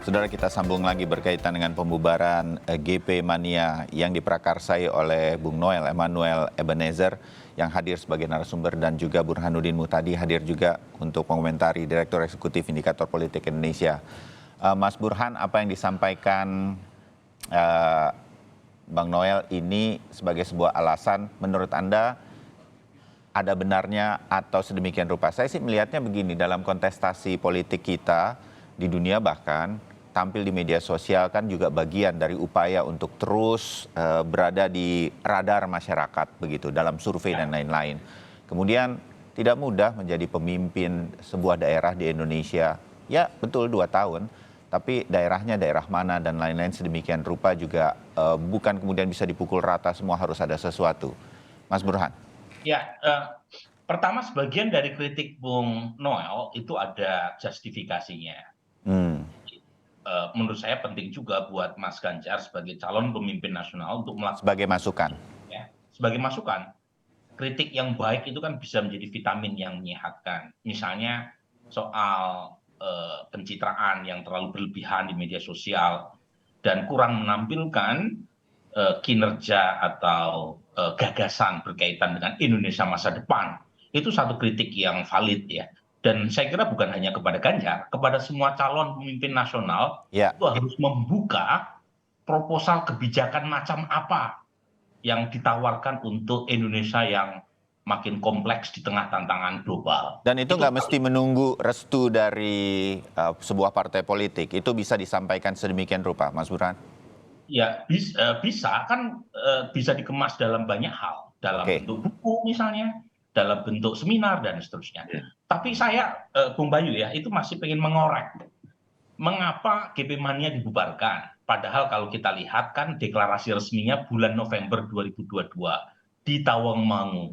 Saudara, kita sambung lagi berkaitan dengan pembubaran GP Mania yang diprakarsai oleh Bung Noel Emmanuel Ebenezer yang hadir sebagai narasumber, dan juga Burhanuddin Muhtadi hadir juga untuk mengomentari, Direktur Eksekutif Indikator Politik Indonesia. Mas Burhan, apa yang disampaikan Bang Noel ini sebagai sebuah alasan, menurut Anda ada benarnya atau sedemikian rupa? Saya sih melihatnya begini, dalam kontestasi politik kita di dunia, bahkan tampil di media sosial kan juga bagian dari upaya untuk terus berada di radar masyarakat begitu dalam survei dan lain-lain. Kemudian tidak mudah menjadi pemimpin sebuah daerah di Indonesia. Ya betul 2 tahun, tapi daerahnya daerah mana dan lain-lain sedemikian rupa juga bukan kemudian bisa dipukul rata, semua harus ada sesuatu. Mas Burhan. Ya, pertama sebagian dari kritik Bung Noel itu ada justifikasinya. Menurut saya penting juga buat Mas Ganjar sebagai calon pemimpin nasional untuk melakukan Sebagai masukan. ya, sebagai masukan. Kritik yang baik itu kan bisa menjadi vitamin yang menyehatkan. Misalnya soal pencitraan yang terlalu berlebihan di media sosial dan kurang menampilkan kinerja atau gagasan berkaitan dengan Indonesia masa depan. Itu satu kritik yang valid ya. Dan saya kira bukan hanya kepada Ganjar, kepada semua calon pemimpin nasional Ya. itu harus membuka proposal kebijakan macam apa yang ditawarkan untuk Indonesia yang makin kompleks di tengah tantangan global. Dan itu nggak mesti menunggu restu dari sebuah partai politik. Itu bisa disampaikan sedemikian rupa, Mas Burhan. Ya bisa kan, bisa dikemas dalam banyak hal, dalam Oke. bentuk buku misalnya, dalam bentuk seminar dan seterusnya. Tapi saya, Bung Bayu ya, itu masih pengen mengorek, mengapa GP Mania dibubarkan? Padahal kalau kita lihat kan deklarasi resminya bulan November 2022 di Tawangmangu,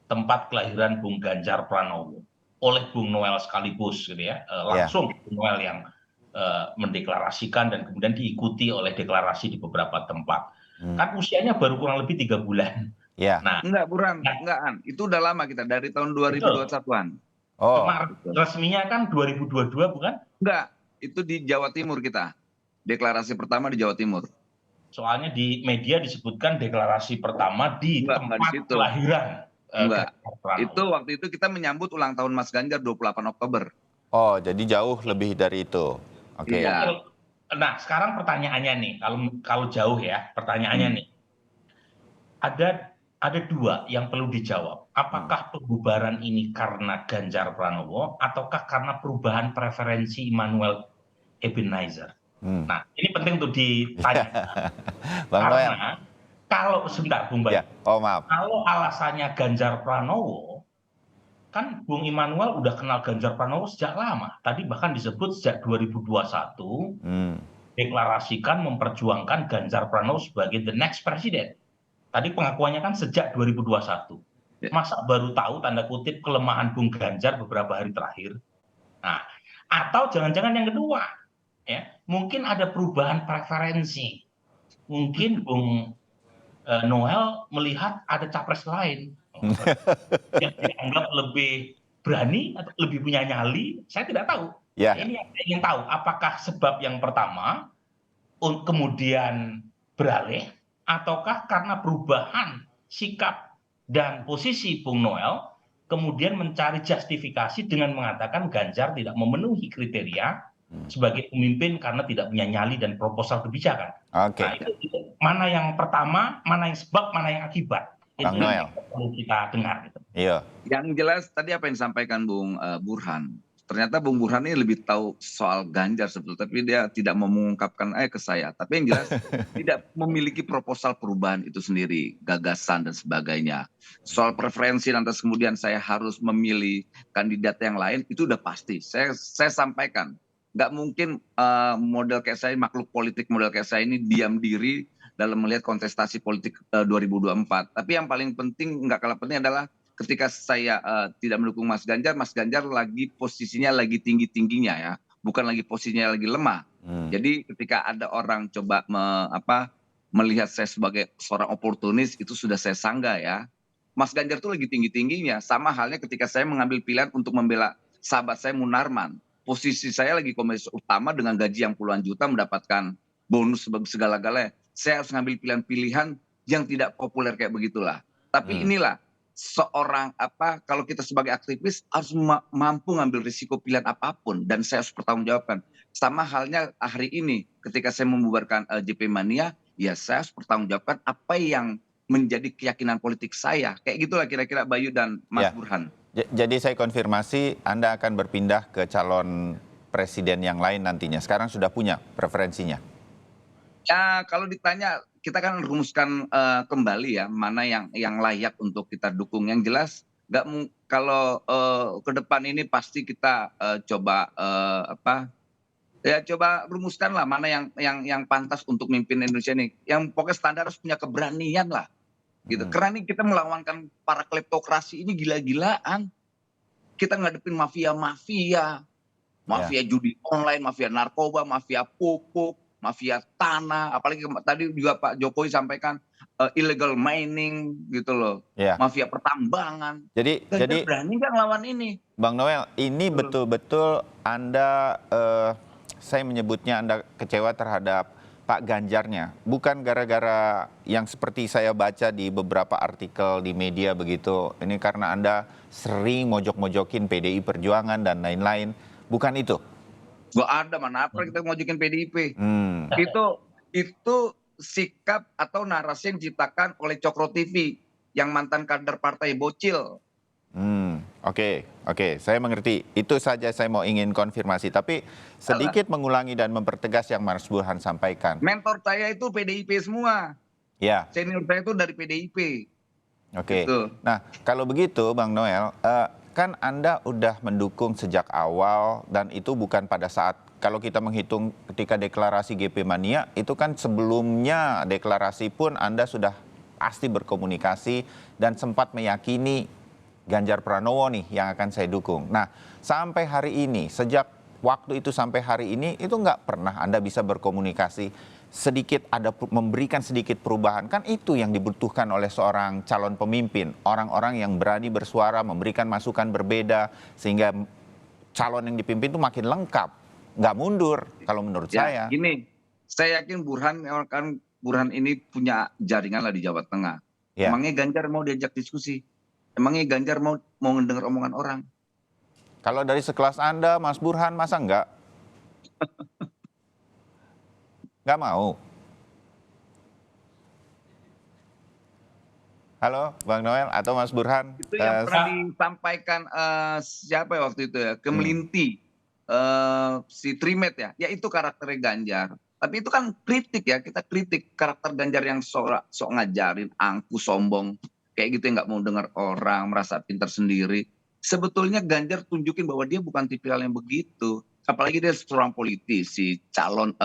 tempat kelahiran Bung Ganjar Pranowo, oleh Bung Noel sekaligus gitu ya, Ya. langsung Bung Noel yang mendeklarasikan dan kemudian diikuti oleh deklarasi di beberapa tempat. Kan usianya baru kurang lebih 3 bulan. Ya. Nah, Enggak, Buran, nah, enggak, An. Itu udah lama kita, dari tahun betul. 2021-an. Oh. Cuma resminya kan 2022 bukan? Enggak, itu di Jawa Timur kita. Deklarasi pertama di Jawa Timur. Soalnya di media disebutkan deklarasi pertama di Enggak di tempat situ. kelahiran Enggak. Ganjar Pranowo. Itu waktu itu kita menyambut ulang tahun Mas Ganjar 28 Oktober. Oh, jadi jauh lebih dari itu. Oke. Iya. Nah, sekarang pertanyaannya nih, kalau jauh ya, pertanyaannya nih, ada dua yang perlu dijawab. Apakah pembubaran ini karena Ganjar Pranowo ataukah karena perubahan preferensi Emmanuel Ebenezer? Nah, ini penting untuk ditanya. Bang Noel. Karena kalau sebentar, Bung Bayu, Ya. Oh, maaf. kalau alasannya Ganjar Pranowo, kan Bung Immanuel udah kenal Ganjar Pranowo sejak lama. Tadi bahkan disebut sejak 2021, deklarasikan memperjuangkan Ganjar Pranowo sebagai the next president. Tadi pengakuannya kan sejak 2021. Masa baru tahu tanda kutip kelemahan Bung Ganjar beberapa hari terakhir? Nah, atau jangan-jangan yang kedua, ya, mungkin ada perubahan preferensi. Mungkin Bung Noel melihat ada capres lain yang dianggap lebih berani atau lebih punya nyali, saya tidak tahu. Ya. Ini yang saya ingin tahu, apakah sebab yang pertama kemudian beralih, ataukah karena perubahan sikap dan posisi Bung Noel, kemudian mencari justifikasi dengan mengatakan Ganjar tidak memenuhi kriteria sebagai pemimpin karena tidak punya nyali dan proposal kebijakan. Oke. Nah, itu mana yang pertama, mana yang sebab, mana yang akibat. Bang Itu Noel. yang perlu kita dengar. Gitu. Iya. Yang jelas tadi apa yang disampaikan Bung Burhan. Ternyata Bung Burhan ini lebih tahu soal Ganjar sebetulnya, tapi dia tidak mau mengungkapkan ke saya. Tapi yang jelas tidak memiliki proposal perubahan itu sendiri, gagasan dan sebagainya. Soal preferensi lantas kemudian saya harus memilih kandidat yang lain, itu udah pasti. Saya sampaikan, nggak mungkin model kayak saya, makhluk politik model kayak saya ini diam diri dalam melihat kontestasi politik 2024. Tapi yang paling penting, nggak kalah penting adalah ketika saya tidak mendukung Mas Ganjar lagi posisinya lagi tinggi-tingginya ya, bukan lagi posisinya lagi lemah. Jadi ketika ada orang coba melihat saya sebagai seorang oportunis, itu sudah saya sanggah ya. Mas Ganjar tuh lagi tinggi-tingginya, sama halnya ketika saya mengambil pilihan untuk membela sahabat saya Munarman. posisi saya lagi komisaris utama dengan gaji yang puluhan juta mendapatkan bonus segala-galanya. Saya harus ngambil pilihan-pilihan yang tidak populer kayak begitulah. Tapi inilah seorang kalau kita sebagai aktivis harus mampu ngambil risiko pilihan apapun dan saya harus bertanggungjawabkan. Sama halnya hari ini ketika saya membubarkan JP Mania, ya saya harus bertanggungjawabkan apa yang menjadi keyakinan politik saya. Kayak gitulah kira-kira Bayu dan Mas Burhan. Jadi saya konfirmasi Anda akan berpindah ke calon presiden yang lain nantinya. Sekarang sudah punya preferensinya? Ya kalau ditanya kita kan rumuskan kembali ya mana yang layak untuk kita dukung. Yang jelas kalau ke depan ini pasti kita coba coba rumuskan lah mana yang pantas untuk mimpin Indonesia ini. Yang pokoknya standar harus punya keberanian lah. Gitu. Karena ini kita melawankan para kleptokrasi ini gila-gilaan. Kita ngadepin mafia judi online, mafia narkoba, mafia pupuk, mafia tanah, apalagi tadi juga Pak Jokowi sampaikan illegal mining gitu loh, mafia pertambangan. Jadi berani nggak ngelawan ini? Bang Noel, ini betul-betul Anda, saya menyebutnya Anda kecewa terhadap Pak Ganjarnya, bukan gara-gara yang seperti saya baca di beberapa artikel di media begitu. Ini karena Anda sering mojok-mojokin PDI Perjuangan dan lain-lain, bukan itu? Gak ada, mana apa kita mojokin PDIP. Itu sikap atau narasi yang diciptakan oleh Cokro TV yang mantan kader partai bocil. Oke, saya mengerti. Itu saja saya mau ingin konfirmasi. Tapi sedikit mengulangi dan mempertegas yang Mas Burhan sampaikan. Mentor saya itu PDIP semua. Ya. Senior saya itu dari PDIP. Oke. Nah, kalau begitu Bang Noel, kan Anda udah mendukung sejak awal dan itu bukan pada saat, kalau kita menghitung ketika deklarasi GP Mania, itu kan sebelumnya deklarasi pun Anda sudah pasti berkomunikasi dan sempat meyakini Ganjar Pranowo nih yang akan saya dukung. Nah, sampai hari ini, sejak waktu itu sampai hari ini, itu nggak pernah Anda bisa berkomunikasi sedikit, memberikan sedikit perubahan. Kan itu yang dibutuhkan oleh seorang calon pemimpin. Orang-orang yang berani bersuara, memberikan masukan berbeda, sehingga calon yang dipimpin itu makin lengkap. Nggak mundur, kalau menurut saya. Gini, saya yakin Burhan ini punya jaringan lah di Jawa Tengah. Emangnya Ganjar mau diajak diskusi? Emangnya Ganjar mau mendengar omongan orang? Kalau dari sekelas Anda, Mas Burhan, masa enggak? Enggak mau? Halo, Bang Noel atau Mas Burhan? Itu yang pernah disampaikan siapa ya waktu itu ya? Kemelinti, si Trimet ya. Ya itu karakternya Ganjar. Tapi itu kan kritik ya, kita kritik karakter Ganjar yang sok ngajarin, angku, sombong. Kayak gitu yang nggak mau dengar orang, merasa pintar sendiri. Sebetulnya Ganjar tunjukin bahwa dia bukan tipikal yang begitu. Apalagi dia seorang politisi, calon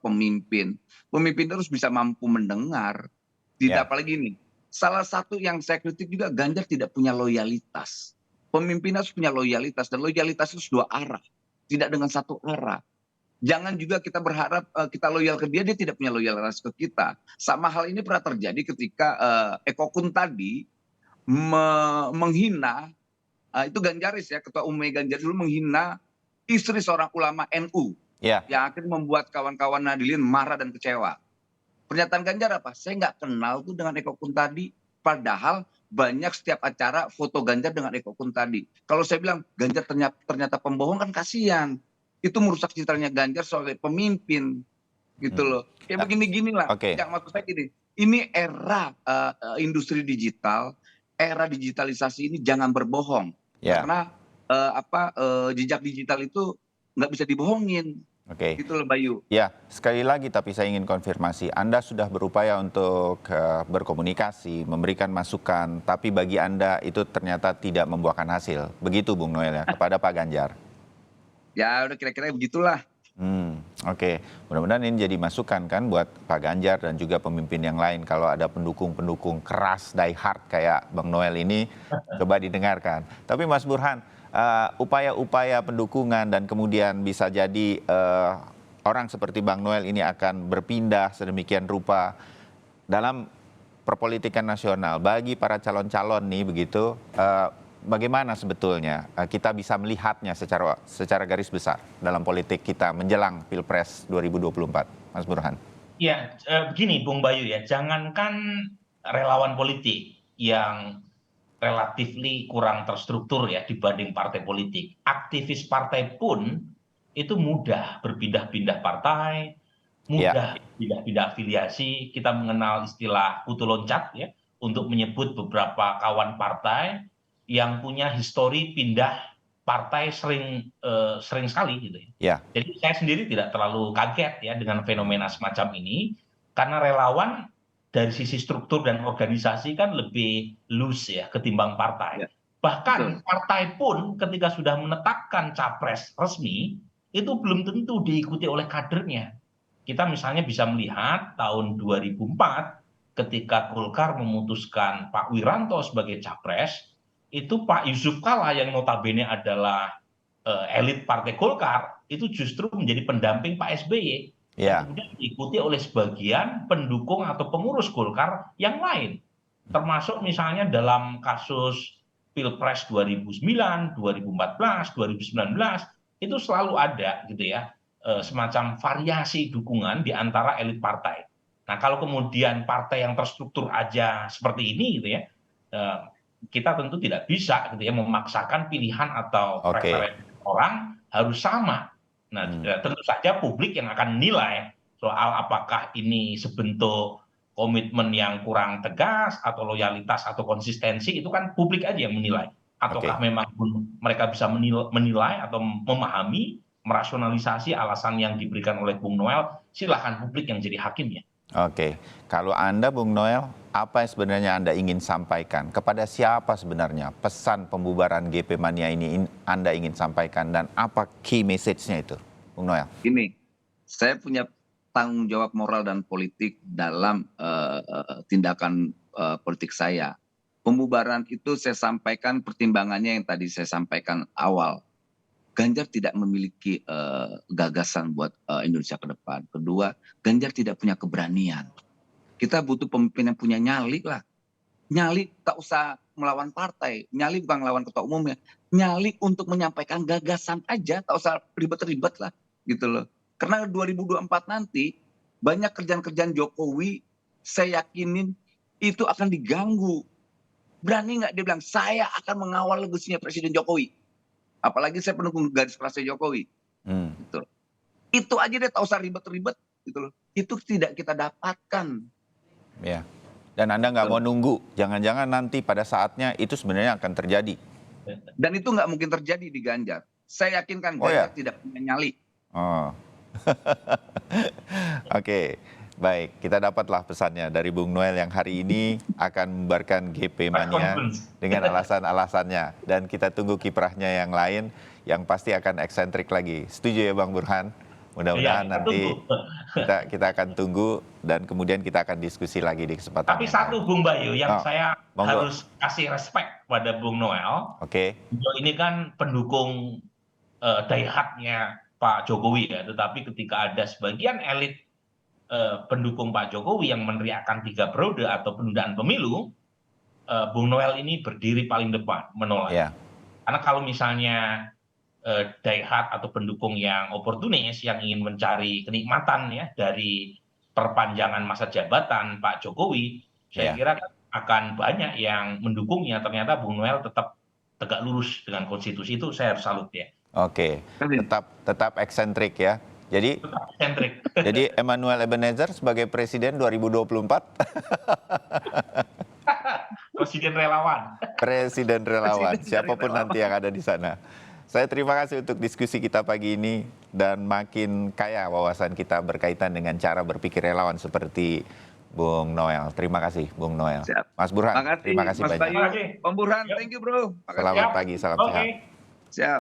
pemimpin. Pemimpin terus bisa mampu mendengar. Tidak apalagi ini. Salah satu yang saya kritik juga Ganjar tidak punya loyalitas. Pemimpin harus punya loyalitas dan loyalitas itu dua arah, tidak dengan satu arah. Jangan juga kita berharap kita loyal ke dia tidak punya loyalitas ke kita. Sama hal ini pernah terjadi ketika Eko Kun tadi menghina, itu Ganjaris ya, Ketua Umum Ganjaris dulu menghina istri seorang ulama NU. Yang akhirnya membuat kawan-kawan Nahdliyin marah dan kecewa. Pernyataan Ganjar apa? Saya nggak kenal tuh dengan Eko Kun tadi. Padahal banyak setiap acara foto Ganjar dengan Eko Kun tadi. Kalau saya bilang Ganjar ternyata pembohong kan kasihan. Itu merusak citranya Ganjar sebagai pemimpin, gitu loh. Ya begini-ginilah. Yang maksud saya gini, ini era industri digital, era digitalisasi ini jangan berbohong, karena jejak digital itu nggak bisa dibohongin. Gitu loh Bayu. Ya, sekali lagi tapi saya ingin konfirmasi, Anda sudah berupaya untuk berkomunikasi, memberikan masukan, tapi bagi Anda itu ternyata tidak membuahkan hasil. Begitu Bung Noel ya, kepada Pak Ganjar. Ya udah kira-kira begitulah. Mudah-mudahan ini jadi masukan kan buat Pak Ganjar dan juga pemimpin yang lain. Kalau ada pendukung-pendukung keras, die hard kayak Bang Noel ini, coba didengarkan. Tapi Mas Burhan, upaya-upaya pendukungan dan kemudian bisa jadi orang seperti Bang Noel ini akan berpindah sedemikian rupa dalam perpolitikan nasional. Bagi para calon-calon nih begitu, bagaimana sebetulnya kita bisa melihatnya secara garis besar dalam politik kita menjelang Pilpres 2024, Mas Burhan? Ya, begini Bung Bayu ya, jangankan relawan politik yang relatifly kurang terstruktur ya dibanding partai politik. Aktivis partai pun itu mudah berpindah-pindah partai, Ya, mudah pindah-pindah afiliasi. Kita mengenal istilah kutu loncat ya untuk menyebut beberapa kawan partai yang punya histori pindah partai sering sekali gitu ya. ya, Jadi saya sendiri tidak terlalu kaget ya dengan fenomena semacam ini karena relawan dari sisi struktur dan organisasi kan lebih loose ya ketimbang partai. Ya, betul. Bahkan partai pun ketika sudah menetapkan capres resmi itu belum tentu diikuti oleh kadernya. Kita misalnya bisa melihat tahun 2004 ketika Golkar memutuskan Pak Wiranto sebagai capres, itu Pak Yusuf Kalla yang notabene adalah elit Partai Golkar itu justru menjadi pendamping Pak SBY yang ya, kemudian diikuti oleh sebagian pendukung atau pengurus Golkar yang lain. Termasuk misalnya dalam kasus Pilpres 2009, 2014, 2019 itu selalu ada gitu ya semacam variasi dukungan di antara elit partai. Nah, kalau kemudian partai yang terstruktur aja seperti ini gitu ya, eh, kita tentu tidak bisa gitu ya memaksakan pilihan atau oke. preferensi orang harus sama. Nah, tentu saja publik yang akan menilai soal apakah ini sebentuk komitmen yang kurang tegas atau loyalitas atau konsistensi itu kan publik aja yang menilai. Ataukah Oke. memang mereka bisa menilai atau memahami, merasionalisasi alasan yang diberikan oleh Bung Noel, silahkan publik yang jadi hakimnya. Oke, kalau Anda, Bung Noel, apa yang sebenarnya Anda ingin sampaikan? Kepada siapa sebenarnya pesan pembubaran GP Mania ini Anda ingin sampaikan dan apa key message-nya itu, Bung Noel? Ini, saya punya tanggung jawab moral dan politik dalam tindakan politik saya. Pembubaran itu saya sampaikan pertimbangannya yang tadi saya sampaikan awal. Ganjar tidak memiliki gagasan buat Indonesia ke depan. Kedua, Ganjar tidak punya keberanian. Kita butuh pemimpin yang punya nyali lah. Nyali tak usah melawan partai. Nyali bukan melawan ketua umumnya. Nyali untuk menyampaikan gagasan aja, tak usah ribet-ribet lah. Gitu loh. Karena 2024 nanti banyak kerjaan-kerjaan Jokowi saya yakinin itu akan diganggu. Berani nggak dia bilang saya akan mengawal legasinya Presiden Jokowi. Apalagi saya pendukung garis kerasnya Jokowi. Gitu. Itu aja deh tak usah ribet-ribet gitu loh. Itu tidak kita dapatkan. Ya. Dan Anda nggak mau nunggu, jangan-jangan nanti pada saatnya itu sebenarnya akan terjadi. Dan itu nggak mungkin terjadi di Ganjar. Saya yakinkan Oh Ganjar ya? tidak punya nyali. Oh. Oke, baik. Kita dapatlah pesannya dari Bung Noel yang hari ini akan membubarkan GP Mania dengan alasan-alasannya. Dan kita tunggu kiprahnya yang lain yang pasti akan eksentrik lagi. Setuju ya Bang Burhan? Mudah-mudahan nanti kita akan tunggu dan kemudian kita akan diskusi lagi di kesempatan Tapi yang satu lain. Bung Bayu yang saya monggo. harus kasih respect pada Bung Noel. Oke. Beliau ini kan pendukung die-hardnya Pak Jokowi ya, tetapi ketika ada sebagian elit pendukung Pak Jokowi yang meneriakkan 3 periode atau penundaan pemilu, Bung Noel ini berdiri paling depan menolak. Ya. Karena kalau misalnya die-hard atau pendukung yang oportunis yang ingin mencari kenikmatan ya dari perpanjangan masa jabatan Pak Jokowi, saya kira akan banyak yang mendukungnya. Ternyata Bung Noel tetap tegak lurus dengan konstitusi, itu saya harus salut ya. Oke, tetap eksentrik ya. Jadi Tetap eksentrik. Jadi Emmanuel Ebenezer sebagai presiden 2024? Presiden relawan. Presiden relawan, siapapun nanti yang ada di sana. Saya terima kasih untuk diskusi kita pagi ini dan makin kaya wawasan kita berkaitan dengan cara berpikir relawan seperti Bung Noel. Terima kasih Bung Noel. Siap. Mas Burhan, terima kasih Mas banyak. Bayu, Om Burhan, thank you bro. Selamat pagi, salam sehat. Siap.